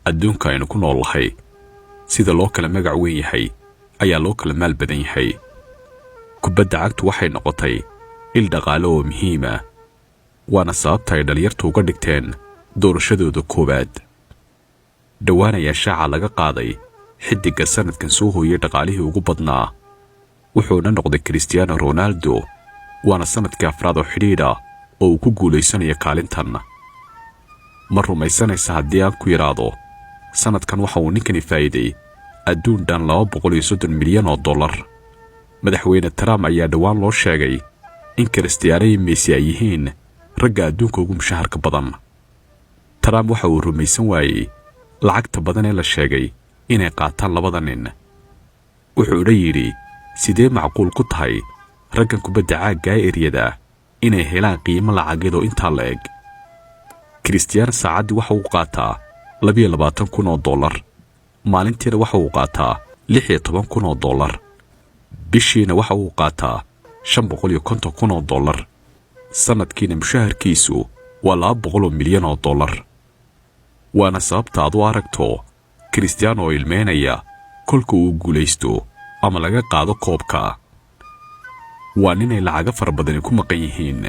adduunka aynu ku noolahay sida loo kala magac weyn yahay ayaa loo kala maal badan yahay. kubadda cagtu waxay noqotay il dhaqaale oo muhiim ah, waana sababta ay dhalinyartu uga dhigteen doorashadooda koowaad. dhowaan ayaa shaaca laga qaaday xiddiga sanadkan soo hooyay dhaqaalihii ugu badnaa, wuxuuna noqday Cristiano Ronaldo, waana sanadkii afraad oo xidhiidh ah oo uu ku guulaysanayo kaalintan. ma rumaysanaysa haddii aan ku yidhaahdo sanadkan waxa uu ninkani faa'iiday adduun dhan $230 milyan. madaxweyne Trump ayaa dhowaan loo sheegay in Cristiano iyo Messi ay yihiin ragga adduunka ugu mushaharka badan. Trump waxa uu rumaysan waayey lacagta badan ee la sheegay inay qaataan labada nin. wuxuuna yidhi sidee macquul ku tahay raggan kubadda cagga ee eryada inay helaan qiimo lacageed oo intaa la eg. Cristiano saacadii waxa uu qaataa $22,000, maalintiina waxa uu qaataa $16,000, bishiina waxa uu qaataa $550,000, sanadkiina mushaharkiisu waa $200 milyan. waana sababta aad u aragto Cristiano oo ilmeynaya kolka uu guulaysto ama laga qaado koobka. waa ninay lacaga fara badan ku maqan yihiin.